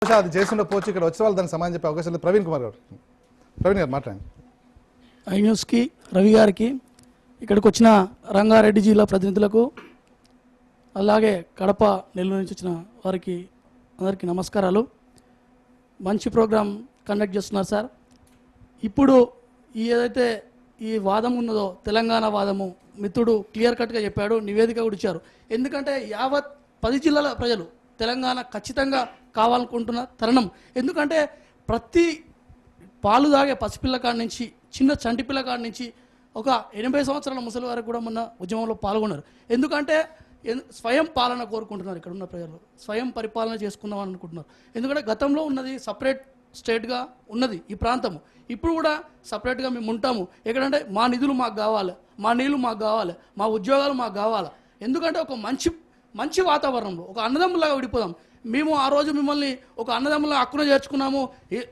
అది చేసిన పోవచ్చు ఇక్కడ వచ్చే వాళ్ళు దానికి సమాధానం చెప్పే అవకాశం లేదు. ప్రవీణ్ కుమార్ గారు మాట్లాడండి. ఐ న్యూస్కి రవి గారికి, ఇక్కడికి వచ్చిన రంగారెడ్డి జిల్లా ప్రతినిధులకు, అలాగే కడప నెల్లూరు నుంచి వచ్చిన వారికి అందరికీ నమస్కారాలు. మంచి ప్రోగ్రాం కండక్ట్ చేస్తున్నారు సార్. ఇప్పుడు ఏదైతే ఈ వాదం ఉన్నదో తెలంగాణ వాదము మిత్రుడు క్లియర్ కట్గా చెప్పాడు, నివేదిక కూడా ఇచ్చారు. ఎందుకంటే యావత్ 10 జిల్లాల ప్రజలు తెలంగాణ ఖచ్చితంగా కావాలనుకుంటున్న తరుణం. ఎందుకంటే ప్రతి పాలు తాగే పసిపిల్ల కాడి నుంచి చిన్న చంటి పిల్ల కాడి నుంచి ఒక 80 సంవత్సరాల ముసలి వారికి కూడా మొన్న ఉద్యమంలో పాల్గొన్నారు. ఎందుకంటే స్వయం పాలన కోరుకుంటున్నారు. ఇక్కడ ఉన్న ప్రజలు స్వయం పరిపాలన చేసుకుందాం అని అనుకుంటున్నారు. ఎందుకంటే గతంలో ఉన్నది సపరేట్ స్టేట్గా ఉన్నది ఈ ప్రాంతము, ఇప్పుడు కూడా సపరేట్గా మేము ఉంటాము. ఎక్కడంటే మా నిధులు మాకు కావాలి, మా నీళ్లు మాకు కావాలి, మా ఉద్యోగాలు మాకు కావాలి. ఎందుకంటే ఒక మంచి వాతావరణంలో ఒక అన్నదమ్ములాగా విడిపోదాం. మేము ఆ రోజు మిమ్మల్ని ఒక అన్నదమ్ములా హక్కున చేర్చుకున్నాము.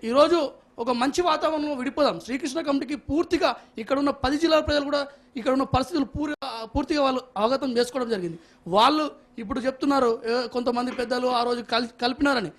ఈరోజు ఒక మంచి వాతావరణంలో విడిపోదాం. శ్రీకృష్ణ కమిటీకి పూర్తిగా ఇక్కడ ఉన్న 10 జిల్లాల ప్రజలు కూడా ఇక్కడ ఉన్న పరిస్థితులు పూర్తిగా వాళ్ళు అవగతం చేసుకోవడం జరిగింది. వాళ్ళు ఇప్పుడు చెప్తున్నారు కొంతమంది పెద్దలు ఆ రోజు కలిపినారని.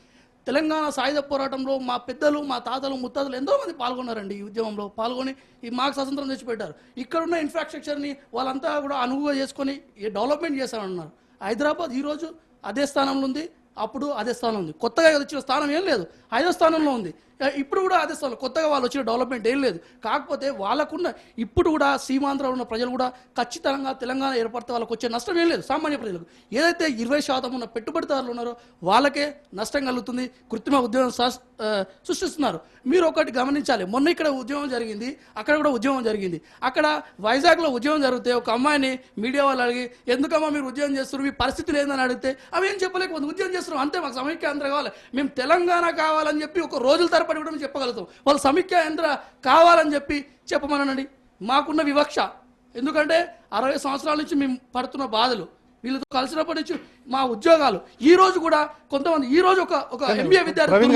తెలంగాణ సాయుధ పోరాటంలో మా పెద్దలు, మా తాతలు, ముత్తాతలు ఎంతోమంది పాల్గొన్నారండి. ఈ ఉద్యమంలో పాల్గొని ఈ మాకు స్వతంత్రం తెచ్చిపెట్టారు. ఇక్కడున్న ఇన్ఫ్రాస్ట్రక్చర్ని వాళ్ళంతా కూడా అనువుగా చేసుకొని డెవలప్మెంట్ చేశామన్నారు. హైదరాబాద్ ఈరోజు అదే స్థానంలో ఉంది, అప్పుడు అదే స్థానం ఉంది. కొత్తగా వచ్చిన స్థానం ఏం లేదు, 5వ స్థానంలో ఉంది. ఇప్పుడు కూడా అదే స్థానం, కొత్తగా వాళ్ళు వచ్చిన డెవలప్మెంట్ ఏం లేదు. కాకపోతే వాళ్ళకున్న ఇప్పుడు కూడా సీమాంధ్రలో ఉన్న ప్రజలు కూడా ఖచ్చితంగా తెలంగాణ ఏర్పడితే వాళ్ళకి వచ్చే నష్టం ఏం లేదు. సామాన్య ప్రజలకు ఏదైతే 20% ఉన్న పెట్టుబడిదారులు ఉన్నారో వాళ్ళకే నష్టం కలుగుతుంది. కృత్రిమ ఉద్యమం సృష్టిస్తున్నారు. మీరు ఒకటి గమనించాలి, మొన్న ఇక్కడ ఉద్యమం జరిగింది, అక్కడ కూడా ఉద్యమం జరిగింది. అక్కడ వైజాగ్లో ఉద్యమం జరిగితే ఒక అమ్మాయిని మీడియా వాళ్ళు అడిగి ఎందుకమ్మా మీరు ఉద్యమం చేస్తున్నారు, మీ పరిస్థితి లేదని అడిగితే అవి ఏం చెప్పలేకపోతే ఉద్యమం చేస్తున్నాం అంతే, మాకు సమైక్యాంధ్ర కావాలి, మేము తెలంగాణ కావాలని చెప్పి ఒక రోజుల తరబడి కూడా మేము చెప్పగలుగుతాం. వాళ్ళు సమైక్యాంధ్ర కావాలని చెప్పి చెప్పమనండి. మాకున్న వివక్ష ఎందుకంటే 60 సంవత్సరాల నుంచి మేము పడుతున్న బాధలు, వీళ్ళతో కలిసినప్పటి నుంచి మా ఉద్యోగాలు, ఈ రోజు కూడా కొంతమంది ఈ రోజు ఒక ఎంబీఏ విద్యార్థి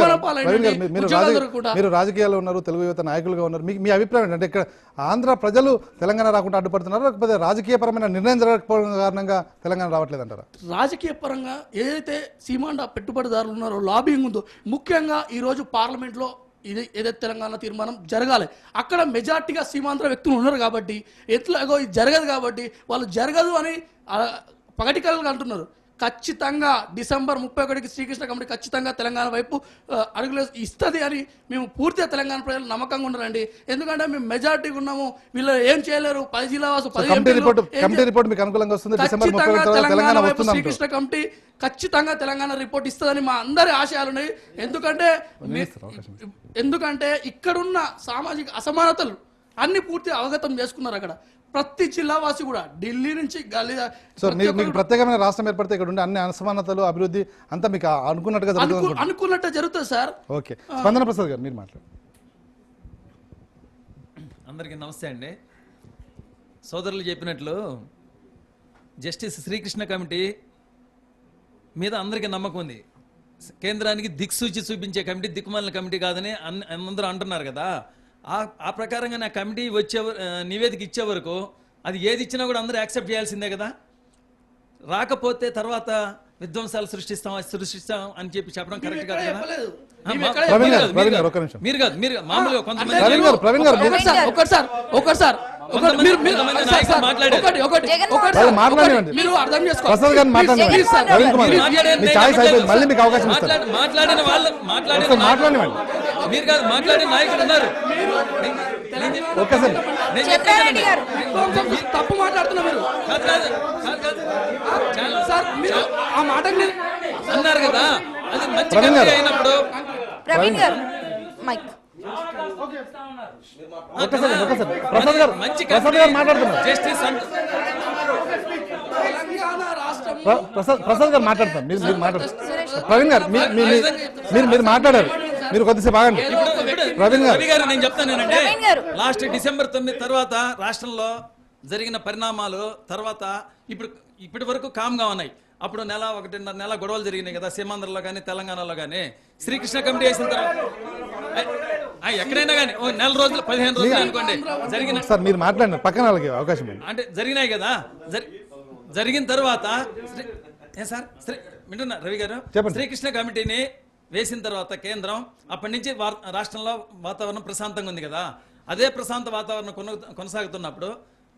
మీరు రాజకీయాల్లో ఉన్నారు, తెలుగు యువత నాయకులుగా ఉన్నారు, మీ అభిప్రాయం ఏంటంటే ఇక్కడ ఆంధ్ర ప్రజలు తెలంగాణ రాకుండా అడ్డుపడుతున్నారు, లేకపోతే రాజకీయపరమైన నిర్ణయం జరగకపోవడం కారణంగా తెలంగాణ రావట్లేదంటారా? రాజకీయ పరంగా ఏదైతే సీమాండ పెట్టుబడిదారులు ఉన్నారో లాబింగ్ ఉందో, ముఖ్యంగా ఈరోజు పార్లమెంట్లో ఏదైతే తెలంగాణ తీర్మానం జరగాలి, అక్కడ మెజార్టీగా సీమాంధ్ర వ్యక్తులు ఉన్నారు కాబట్టి ఎట్లాగో ఇది జరగదు కాబట్టి వాళ్ళు జరగదు అని పగటికలుగా అంటున్నారు. ఖచ్చితంగా డిసెంబర్ 31కి శ్రీకృష్ణ కమిటీ ఖచ్చితంగా తెలంగాణ వైపు అడుగులు ఇస్తుంది అని మేము పూర్తిగా తెలంగాణ ప్రజలు నమ్మకంగా ఉన్నారండి. ఎందుకంటే మేము మెజార్టీగా ఉన్నాము, వీళ్ళు ఏం చేయలేరు. 10 జిల్లా వాసు శ్రీకృష్ణ కమిటీ ఖచ్చితంగా తెలంగాణ రిపోర్ట్ ఇస్తుందని మా అందరి ఆశయాలు ఉన్నాయి. ఎందుకంటే ఇక్కడున్న సామాజిక అసమానతలు అన్ని పూర్తిగా అవగతం చేసుకున్నారు. అక్కడ ప్రతి జిల్లావాసి కూడా ఢిల్లీ నుంచి మీకు ప్రత్యేకమైన రాష్ట్రం ఏర్పడితే ఇక్కడ ఉండే అన్ని అసమానతలు అభివృద్ధి అంతా మీకు అనుకున్నట్టు జరుగుతుంది సార్. ఓకే, స్పందన ప్రసాద్ గారు మీరు మాట్లాడు. అందరికీ నమస్తే అండి. సోదరులు చెప్పినట్లు జస్టిస్ శ్రీకృష్ణ కమిటీ మీద అందరికీ నమ్మకం ఉంది. కేంద్రానికి దిక్సూచి చూపించే కమిటీ దిక్కుమాలిన కమిటీ కాదని అందరూ అంటున్నారు కదా. ఆ ప్రకారంగా నా కమిటీ నివేదిక ఇచ్చే వరకు అది ఏది ఇచ్చినా కూడా అందరూ యాక్సెప్ట్ చేయాల్సిందే కదా. రాకపోతే తర్వాత విధ్వంసాలు సృష్టిస్తాం అని చెప్పడం కరెక్ట్ కాదు కదా. మీరు కాదు, మీరు మామూలుగా కొంతమంది మీరు కాదు మాట్లాడే నాయకులు ఉన్నారు. తప్పు మాట్లాడుతున్నారు అన్నారు కదా. అది మంచి అయినప్పుడు ప్రసాద్ గారు మాట్లాడతారు. మీరు మాట్లాడతారు. ప్రవీణ్ గారు మీరు మాట్లాడారు, మీరు కొద్దిసేపు ఆగండి. ప్రవీణ్ గారు నేను చెప్తానంటే లాస్ట్ డిసెంబర్ 9 తర్వాత రాష్ట్రంలో జరిగిన పరిణామాలు తర్వాత ఇప్పటి వరకు కామ్గా ఉన్నాయి. అప్పుడు 1.5 నెల గొడవలు జరిగినాయి కదా సీమాంధ్రలో కానీ తెలంగాణలో కానీ. శ్రీకృష్ణ కమిటీ వేసిన తర్వాత ఎక్కడైనా కానీ నెల రోజులు 15 రోజులు అనుకోండి జరిగిన మీరు మాట్లాడిన పక్కన అవకాశం అంటే జరిగినాయి కదా. జరిగిన తర్వాత సార్ వింటున్నా రవి గారు, శ్రీకృష్ణ కమిటీని వేసిన తర్వాత కేంద్రం అప్పటి నుంచి రాష్ట్రంలో వాతావరణం ప్రశాంతంగా ఉంది కదా, అదే ప్రశాంత వాతావరణం కొనసాగుతున్నప్పుడు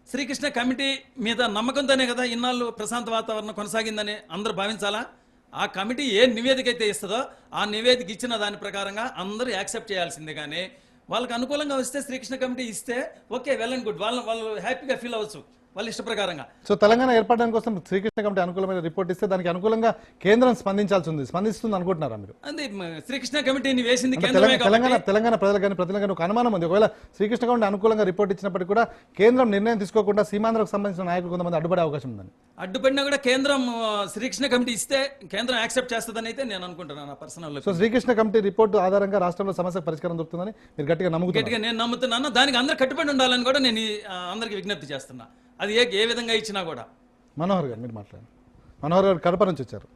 శ్రీకృష్ణ కమిటీ మీద నమ్మకంతోనే కదా ఇన్నాళ్ళు ప్రశాంత వాతావరణం కొనసాగిందని అందరూ భావించాలా? ఆ కమిటీ ఏ నివేదిక అయితే ఇస్తుందో ఆ నివేదిక ఇచ్చిన దాని ప్రకారంగా అందరూ యాక్సెప్ట్ చేయాల్సిందే. కానీ వాళ్ళకి అనుకూలంగా వస్తే శ్రీకృష్ణ కమిటీ ఇస్తే ఓకే, వెల్ అండ్ గుడ్, వాళ్ళు హ్యాపీగా ఫీల్ అవ్వచ్చు వాళ్ళ ఇష్ట ప్రకారంగా. సో తెలంగాణ ఏర్పడడానికి కోసం శ్రీకృష్ణ కమిటీ అనుకూలమైన రిపోర్ట్ ఇస్తే దానికి అనుకూలంగా కేంద్రం స్పందిస్తుంది అనుకుంటున్నారా మీరు? అది శ్రీకృష్ణ కమిటీని వేసింది కేంద్రమే కాబట్టి తెలంగాణ ప్రజలు కానీ ప్రజలకు ఒక అనుమానం ఉంది, ఒకవేళ శ్రీకృష్ణ కమిటీ అనుకూలంగా రిపోర్ట్ ఇచ్చినప్పటికీ కూడా కేంద్రం నిర్ణయం తీసుకోకుండా సీమాంధ్రకు సంబంధించిన నాయకులు కొంతమంది అడ్డుపడే అవకాశం ఉందని. అడ్డుపడినా కూడా కేంద్రం శ్రీకృష్ణ కమిటీ ఇస్తే కేంద్రం యాక్సెప్ట్ చేస్తుందని అయితే నేను అనుకుంటున్నాను personal. So Srikrishna committee report ఆధారంగా రాష్ట్రంలో సమస్యకు పరిష్కారం దొరుకుతుందని మీరు గట్టిగా నేను నమ్ముతున్నాను. దానికి అందరూ కట్టుబడి ఉండాలని కూడా నేను అందరికి విజ్ఞప్తి చేస్తున్నా. అది ఏ విధంగా ఇచ్చినా కూడా. మనోహర్ గారు మీరు మాట్లాడండి. మనోహర్ గారు కడప నుంచి వచ్చారు.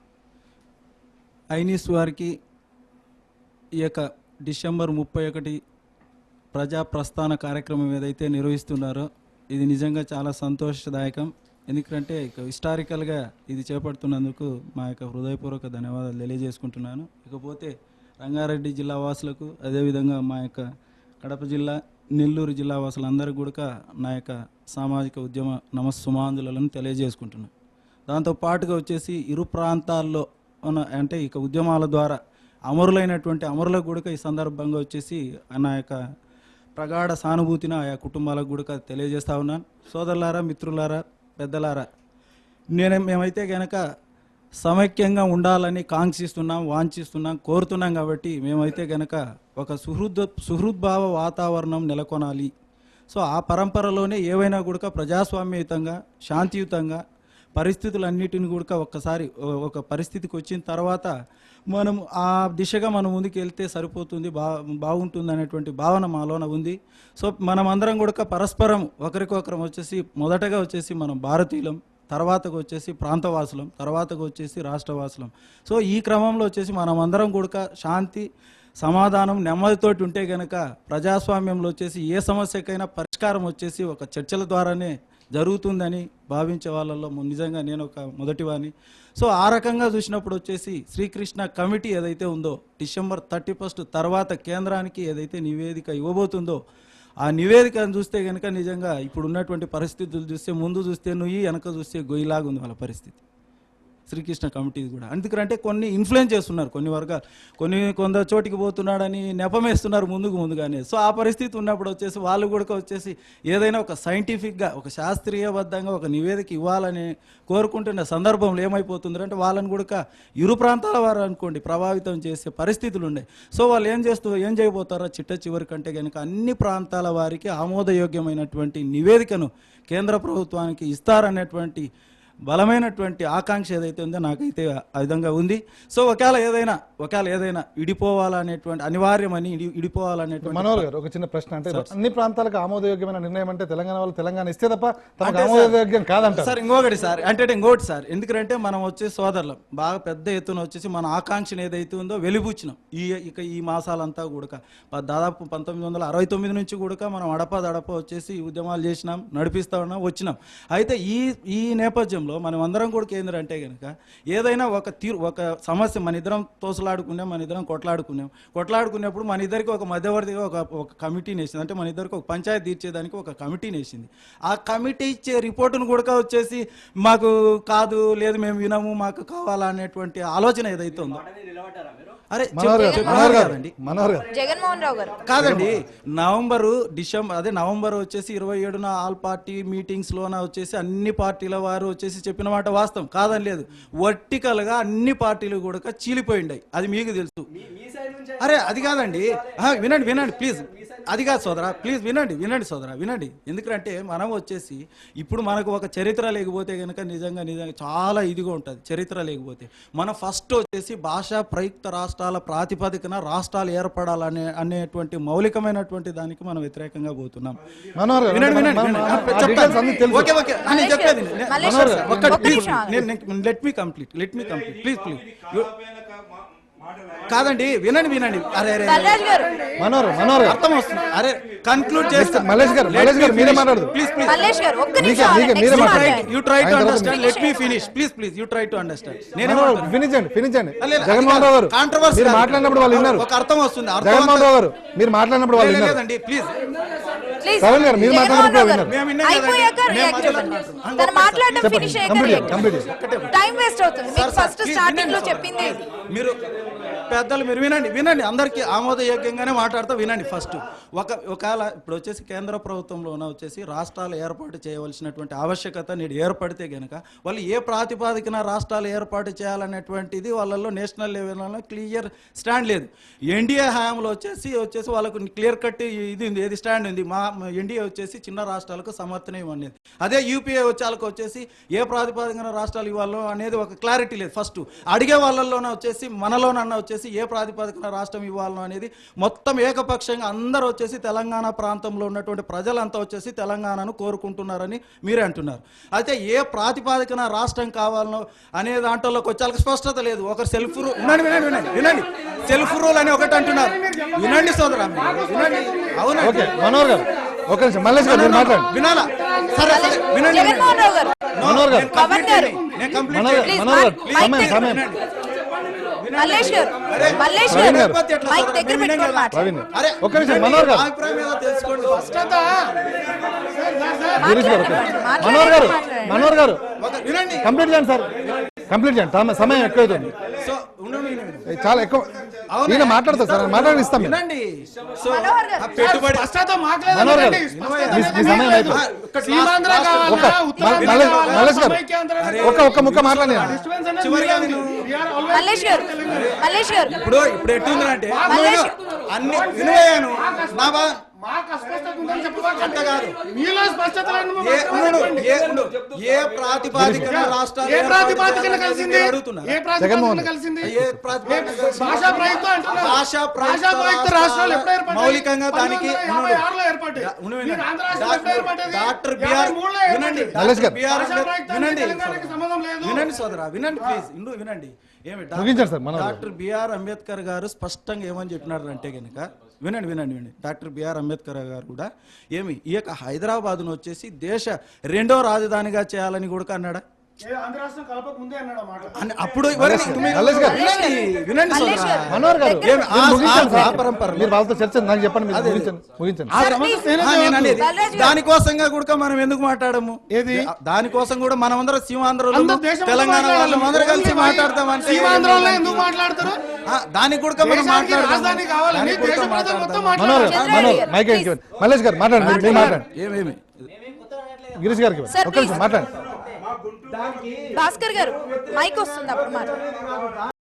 ఐన్యూస్ వారికి ఈ యొక్క డిసెంబర్ 31 ప్రజా ప్రస్థాన కార్యక్రమం ఏదైతే నిర్వహిస్తున్నారో ఇది నిజంగా చాలా సంతోషదాయకం. ఎందుకంటే హిస్టారికల్గా ఇది చేపడుతున్నందుకు మా యొక్క హృదయపూర్వక ధన్యవాదాలు తెలియజేసుకుంటున్నాను. ఇకపోతే రంగారెడ్డి జిల్లా వాసులకు, అదేవిధంగా మా యొక్క కడప జిల్లా, నెల్లూరు జిల్లా వాసులందరికీ కూడా నా యొక్క సామాజిక ఉద్యమ నమస్సుమాంజులను తెలియజేసుకుంటున్నాను. దాంతో పాటుగా వచ్చేసి ఇరు ప్రాంతాల్లో అంటే ఇక ఉద్యమాల ద్వారా అమరులైనటువంటి అమరులకు కూడా ఈ సందర్భంగా వచ్చేసి నా యొక్క ప్రగాఢ సానుభూతిని ఆయా కుటుంబాలకు కూడా తెలియజేస్తా ఉన్నాను. సోదరులారా, మిత్రులారా, పెద్దలారా, మేమైతే కనుక సమైక్యంగా ఉండాలని కాంక్షిస్తున్నాం, వాంఛిస్తున్నాం, కోరుతున్నాం. కాబట్టి మేమైతే గనక ఒక సుహృద్భావ వాతావరణం నెలకొనాలి. సో ఆ పరంపరలోనే ఏవైనా కూడా ప్రజాస్వామ్యయుతంగా, శాంతియుతంగా పరిస్థితులన్నిటిని కూడా ఒక్కసారి ఒక పరిస్థితికి వచ్చిన తర్వాత మనం ఆ దిశగా మనం ముందుకు వెళ్తే సరిపోతుంది, బాగుంటుంది అనేటువంటి భావన మాలోన ఉంది. సో మనం అందరం కూడా పరస్పరం ఒకరికొకరం వచ్చేసి మొదటగా వచ్చేసి మనం భారతీయులం, తర్వాతకు వచ్చేసి ప్రాంతవాసులం, తర్వాతకు వచ్చేసి రాష్ట్రవాసులం. సో ఈ క్రమంలో వచ్చేసి మనం అందరం కూడా శాంతి, సమాధానం, నెమ్మదితోటి ఉంటే గనక ప్రజాస్వామ్యంలో వచ్చేసి ఏ సమస్యకైనా పరిష్కారం వచ్చేసి ఒక చర్చల ద్వారానే జరుగుతుందని భావించే వాళ్ళల్లో నిజంగా నేను ఒక మొదటివాణ్ణి. సో ఆ రకంగా చూసినప్పుడు వచ్చేసి శ్రీకృష్ణ కమిటీ ఏదైతే ఉందో డిసెంబర్ 31 తర్వాత కేంద్రానికి ఏదైతే నివేదిక ఇవ్వబోతుందో ఆ నివేదికను చూస్తే కనుక నిజంగా ఇప్పుడు ఉన్నటువంటి పరిస్థితులు చూస్తే ముందు చూస్తే నుయ్యి, వెనక చూస్తే గొయ్యిలాగా ఉంది వాళ్ళ పరిస్థితి. శ్రీకృష్ణ కమిటీ కూడా ఎందుకంటే కొన్ని ఇన్ఫ్లుయెన్స్ చేస్తున్నారు, కొన్ని వర్గాలు కొందరు చోటికి పోతున్నాడని నెపమేస్తున్నారు ముందుగానే. సో ఆ పరిస్థితి ఉన్నప్పుడు వచ్చేసి వాళ్ళు కూడా వచ్చేసి ఏదైనా ఒక సైంటిఫిక్గా, ఒక శాస్త్రీయబద్ధంగా ఒక నివేదిక ఇవ్వాలని కోరుకుంటున్న సందర్భంలో ఏమైపోతుంది అంటే వాళ్ళని కూడా ఇరు ప్రాంతాల వారు అనుకోండి ప్రభావితం చేసే పరిస్థితులు ఉన్నాయి. సో వాళ్ళు ఏం చేయబోతారో చిట్ట కంటే కనుక అన్ని ప్రాంతాల వారికి ఆమోదయోగ్యమైనటువంటి నివేదికను కేంద్ర ప్రభుత్వానికి ఇస్తారనేటువంటి బలమైనటువంటి ఆకాంక్ష ఏదైతే ఉందో నాకైతే ఆ విధంగా ఉంది. సో ఒకవేళ ఏదైనా విడిపోవాలనేటువంటి అనివార్యమని ఇడిపోవాలనేటువంటి. మనోహర్ గారు ఒక చిన్న ప్రశ్న, అంటే అన్ని ప్రాంతాలకు ఆమోదయోగ్యమైన నిర్ణయం అంటే తెలంగాణ వాళ్ళు తెలంగాణ ఇస్తే తప్ప ఆమోదయోగ్యం కాదంట సార్. ఇంకోటి సార్ ఎందుకంటే మనం వచ్చే సోదరులం బాగా పెద్ద ఎత్తున వచ్చేసి మన ఆకాంక్షను ఏదైతే ఉందో వెలిబుచ్చినాం ఈ మాసాలంతా కూడా. దాదాపు 1969 నుంచి కూడా మనం అడప వచ్చేసి ఉద్యమాలు చేసినాం, నడిపిస్తా ఉన్నాం, వచ్చినాం. అయితే ఈ నేపథ్యంలో మనం అందరం కూడా ఏంటంటే కనుక ఏదైనా ఒక సమస్య మన ఇద్దరం తోసలాడుకున్నాం, మన ఇద్దరం కొట్లాడుకునేప్పుడు మన ఇద్దరికి ఒక మధ్యవర్తిగా ఒక కమిటీని వేసింది. అంటే మన ఇద్దరికి ఒక పంచాయతీ తీర్చేదానికి ఒక కమిటీని వేసింది. ఆ కమిటీ ఇచ్చే రిపోర్టును కూడా వచ్చేసి మాకు కాదు, లేదు మేము వినము, మాకు కావాలా అనేటువంటి ఆలోచన ఏదైతే ఉందో అరే జగన్మోహన్ రావు గారు కాదండి. నవంబర్ వచ్చేసి 27న ఆల్ పార్టీ మీటింగ్స్ లోన వచ్చేసి అన్ని పార్టీల వారు వచ్చేసి చెప్పిన మాట వాస్తవం కాదని లేదు. వర్టికల్ గా అన్ని పార్టీలు కూడా చీలిపోయిండాయి, అది మీకు తెలుసు. అరే అది కాదండి, వినండి ప్లీజ్. అది కాదు సోదరా, ప్లీజ్ వినండి సోదరా, వినండి. ఎందుకంటే మనం వచ్చేసి ఇప్పుడు మనకు ఒక చరిత్ర లేకపోతే కనుక నిజంగా చాలా ఇదిగా ఉంటుంది. చరిత్ర లేకపోతే మనం ఫస్ట్ వచ్చేసి భాషా ప్రయుక్త రాష్ట్రాల ప్రాతిపదికన రాష్ట్రాలు అనేటువంటి మౌలికమైనటువంటి దానికి మనం వ్యతిరేకంగా పోతున్నాం. Let me complete please. కాదండి, వినండి వినండి. అరే అరే బలరాజ్ గారు మనోహర్ గారు అర్థం వస్తుంది. అరే కన్క్లూడ్ చేస్తా. మల్లేష్ గారు మీరే మాట్లాడదు. ప్లీజ్ ప్లీజ్ మల్లేష్ గారు ఒక్క మీకే- నిమిషం మీకే- next మీరే మాట్లాడండి. మాట్లాడండి. యూ ట్రై టు ఆయన తర్వాత understand. Let me finish please you try to understand. ఫినించండి జగన్మోహన్ రావు గారు కాంట్రవర్సీ మీరు మాట్లాడినప్పుడు వాళ్ళు విన్నారు. ఒక అర్థం వస్తుంది. జగన్మోహన్ రావు గారు మీరు మాట్లాడినప్పుడు వాళ్ళు విన్నారు. లేదండి ప్లీజ్. Please. సరే గారు, మీరు జగన్మోహన్ మాట్లాడినప్పుడు రావు గారు, విన్నారు. మేము విన్నాం అయిపోయాక కదండి. రియాక్ట్ మేము అవ్వండి. మాట్లాడుతున్నాం. తను మాట్లాడడం చెప్పండి. ఫినిష్ అయ్యాక కంప్లీట్ react కంప్లీట్ అవ్వండి. టైం వేస్ట్ అవుతుంది. మీకు ఫస్ట్ స్టార్టింగ్ లో చెప్పింది ఇది. మీరు పెద్దలు మీరు వినండి అందరికీ ఆమోదయోగ్యంగానే మాట్లాడుతూ వినండి. ఫస్ట్ ఒకవేళ ఇప్పుడు వచ్చేసి కేంద్ర ప్రభుత్వంలోన వచ్చేసి రాష్ట్రాలు ఏర్పాటు చేయవలసినటువంటి ఆవశ్యకత నేడు ఏర్పడితే గనక వాళ్ళు ఏ ప్రాతిపాదికన రాష్ట్రాలు ఏర్పాటు చేయాలనేటువంటిది వాళ్ళల్లో నేషనల్ లెవెల్లో క్లియర్ స్టాండ్ లేదు. ఎన్డీఏ హయాంలో వచ్చేసి వాళ్ళకు క్లియర్ కట్ ఇది ఉంది, ఏది స్టాండ్ ఉంది. మా ఎన్డీఏ వచ్చేసి చిన్న రాష్ట్రాలకు సమర్థనం ఇవ్వలేదు. అదే యూపీఏ వచ్చేసి ఏ ప్రాతిపాదికన రాష్ట్రాలు ఇవ్వాలో అనేది ఒక క్లారిటీ లేదు. ఫస్ట్ అడిగే వాళ్ళలోనే వచ్చేసి మనలోనన్నా వచ్చేసి ఏ ప్రాతిపదికన రాష్ట్రం ఇవ్వాలనో అనేది మొత్తం ఏకపక్షంగా అందరూ వచ్చేసి తెలంగాణ ప్రాంతంలో ఉన్నటువంటి ప్రజలంతా వచ్చేసి తెలంగాణను కోరుకుంటున్నారని మీరే అంటున్నారు. అయితే ఏ ప్రాతిపాదికన రాష్ట్రం కావాలనో అనే దాంట్లోకి వచ్చే స్పష్టత లేదు. ఒకరు సెల్ఫ్ రూల్ వినండి సెల్ఫ్ రూల్ అని ఒకటి అంటున్నారు. వినండి సోదరా, వినండి. అవును ఓకే మనోహర్ గారు ఒక నిమిషం. మల్లేష్ గారు మీరు మాట్లాడండి. వినాలా? సరే వినండి. జగన్మోహన్ రావు గారు, మనోహర్ గారు పవన్ గారు, మనోహర్ గారు సమయం మల్లేష్ గారు ప్రవీణ్ గారు. మైక్ దగ్గర పెట్టుకొని మాట్లాడండి. ప్రవీణ్ ఒక్క నిమిషం. మనోహర్ గారు గిరీష్ గారు మనోహర్ గారు వినండి. కంప్లీట్ చేయండి సార్, కంప్లీట్ చేయండి. సమయం ఎక్కువ అవుతుంది, సో ఉండండి. చాలా ఎక్కువ. ఈయన మాట్లాడతారు సార్, మాట్లాడి ఇస్తాం మేము. వినండి. సో మనోహర్ గారు. ఆ పెట్టుబడి మనోహర్ గారు మీ సమయం అయిపోయింది. మల్లేష్ గారు ఒక్క ముక్క మాట్లాడి చివరిగా నేను మల్లేష్ గారు ఇప్పుడు ఎట్టుందంటే మల్లేష్ అన్ని వినయాను నా అంత కాదు. ఏ ప్రాతిపాదికన రాష్ట్రాలు జగన్మోహన్ మౌలికంగా దానికి డాక్టర్ బిఆర్ వినండి సోదరా, వినండి ప్లీజ్. వినండి. ఏమి ముగించండి సార్. డాక్టర్ బిఆర్ అంబేద్కర్ గారు స్పష్టంగా ఏమని చెప్పినారు అంటే కనుక వినండి. డాక్టర్ బిఆర్ అంబేద్కర్ గారు కూడా ఏమి ఈ యొక్క హైదరాబాద్ను వచ్చేసి దేశ 2వ రాజధానిగా చేయాలని కూడా అన్నాడా? అప్పుడు వినండి సోదరా. మనోహర్ గారు ఏమి ఆ పరంపర మీరు వాళ్ళతో చర్చ నాకు చెప్పండి, మీరు ముగించండి. దానికోసంగా కూడా మనం ఎందుకు మాట్లాడము? ఏది దానికోసం కూడా మనం అందరం సీమాంధ్రలో తెలంగాణ వాళ్ళందరూ కలిసి మాట్లాడతామంటే దానికి కూడా మనం మనోహర్ మైక్ మల్లేష్ గారు మాట్లాడండి. మీరు మాట్లాడండి. ఏమేమి గిరీష్ గారికి ఒక్క నిమిషం మాట్లాడండి. భాస్కర్ గారు మైక్ వస్తుంది అప్పుడు మాట్లాడండి.